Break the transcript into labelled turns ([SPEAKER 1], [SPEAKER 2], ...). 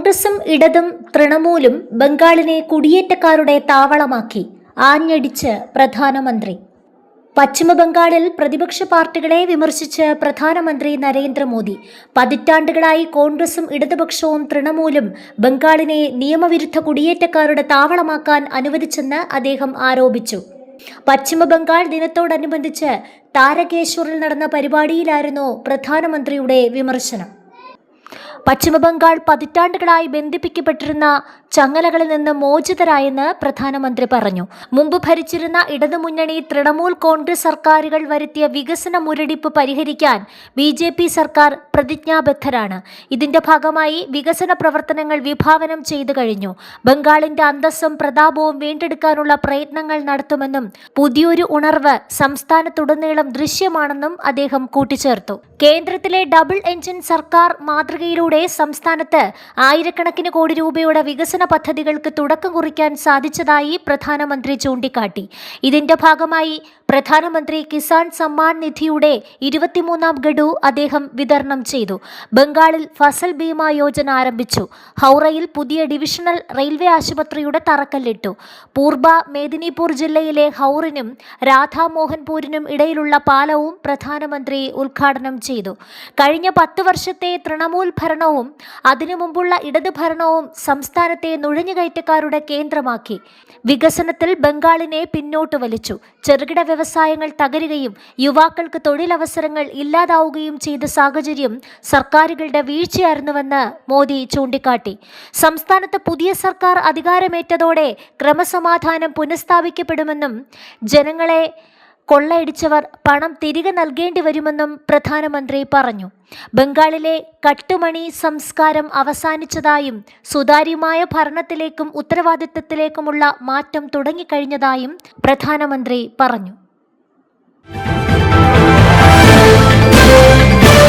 [SPEAKER 1] കോൺഗ്രസും ഇടതും തൃണമൂലും ബംഗാളിനെ കുടിയേറ്റക്കാരുടെ താവളമാക്കി, ആഞ്ഞടിച്ച് പ്രധാനമന്ത്രി. പശ്ചിമബംഗാളിൽ പ്രതിപക്ഷ പാർട്ടികളെ വിമർശിച്ച് പ്രധാനമന്ത്രി നരേന്ദ്രമോദി. പതിറ്റാണ്ടുകളായി കോൺഗ്രസും ഇടതുപക്ഷവും തൃണമൂലും ബംഗാളിനെ നിയമവിരുദ്ധ കുടിയേറ്റക്കാരുടെ താവളമാക്കാൻ അനുവദിച്ചെന്ന് അദ്ദേഹം ആരോപിച്ചു. പശ്ചിമബംഗാൾ ദിനത്തോടനുബന്ധിച്ച് താരകേശ്വറിൽ നടന്ന പരിപാടിയിലായിരുന്നു പ്രധാനമന്ത്രിയുടെ വിമർശനം. പശ്ചിമബംഗാൾ പതിറ്റാണ്ടുകളായി ബന്ധിപ്പിക്കപ്പെട്ടിരുന്ന ചങ്ങലകളിൽ നിന്ന് മോചിതരായെന്ന് പ്രധാനമന്ത്രി പറഞ്ഞു. മുമ്പ് ഭരിച്ചിരുന്ന ഇടതുമുന്നണി തൃണമൂൽ കോൺഗ്രസ് സർക്കാരുകൾ വരുത്തിയ വികസന മുരടിപ്പ് പരിഹരിക്കാൻ BJP സർക്കാർ പ്രതിജ്ഞാബദ്ധരാണ്. ഇതിന്റെ ഭാഗമായി വികസന പ്രവർത്തനങ്ങൾ വിഭാവനം ചെയ്തു കഴിഞ്ഞു. ബംഗാളിന്റെ അന്തസ്സും പ്രതാപവും വീണ്ടെടുക്കാനുള്ള പ്രയത്നങ്ങൾ നടത്തുമെന്നും പുതിയൊരു ഉണർവ് സംസ്ഥാനത്തുടനീളം ദൃശ്യമാണെന്നും അദ്ദേഹം കൂട്ടിച്ചേർത്തു. കേന്ദ്രത്തിലെ ഡബിൾ എഞ്ചിൻ സർക്കാർ മാതൃകയിലൂടെ സംസ്ഥാനത്ത് ആയിരക്കണക്കിന് കോടി രൂപയുടെ വികസന പദ്ധതികൾക്ക് തുടക്കം കുറിക്കാൻ സാധിച്ചതായി പ്രധാനമന്ത്രി ചൂണ്ടിക്കാട്ടി. ഇതിന്റെ ഭാഗമായി പ്രധാനമന്ത്രി കിസാൻ സമ്മാൻ നിധിയുടെ 23ാം ഗഡു അദ്ദേഹം വിതരണം ചെയ്തു. ബംഗാളിൽ ഫസൽ ബീമ യോജന ആരംഭിച്ചു. ഹൗറയിൽ പുതിയ ഡിവിഷണൽ റെയിൽവേ ആശുപത്രിയുടെ തറക്കല്ലിട്ടു. പൂർബ മേദിനിപൂർ ജില്ലയിലെ ഹൗറിനും രാധാമോഹൻപൂരിനും ഇടയിലുള്ള പാലവും പ്രധാനമന്ത്രി ഉദ്ഘാടനം ചെയ്തു. കഴിഞ്ഞ 10 വർഷത്തെ തൃണമൂൽ ഭരണവും അതിനു മുമ്പുള്ള ഇടത് ഭരണവും സംസ്ഥാനത്തെ നുഴഞ്ഞുകയറ്റക്കാരുടെ കേന്ദ്രമാക്കി. വികസനത്തിൽ ബംഗാളിനെ പിന്നോട്ട് വലിച്ചു. ചെറുകിട വ്യവസായങ്ങൾ തകരുകയും യുവാക്കൾക്ക് തൊഴിലവസരങ്ങൾ ഇല്ലാതാവുകയും ചെയ്ത സാഹചര്യം സർക്കാരുകളുടെ വീഴ്ചയായിരുന്നുവെന്ന് മോദി ചൂണ്ടിക്കാട്ടി. സംസ്ഥാനത്ത് പുതിയ സർക്കാർ അധികാരമേറ്റതോടെ ക്രമസമാധാനം പുനഃസ്ഥാപിക്കപ്പെടുമെന്നും ജനങ്ങളെ കൊള്ളയടിച്ചവർ പണം തിരികെ നൽകേണ്ടി വരുമെന്നും പ്രധാനമന്ത്രി പറഞ്ഞു. ബംഗാളിലെ കട്ടുമണി സംസ്കാരം അവസാനിച്ചതായും സുതാര്യമായ ഭരണത്തിലേക്കും ഉത്തരവാദിത്തത്തിലേക്കുമുള്ള മാറ്റം തുടങ്ങിക്കഴിഞ്ഞതായും പ്രധാനമന്ത്രി പറഞ്ഞു.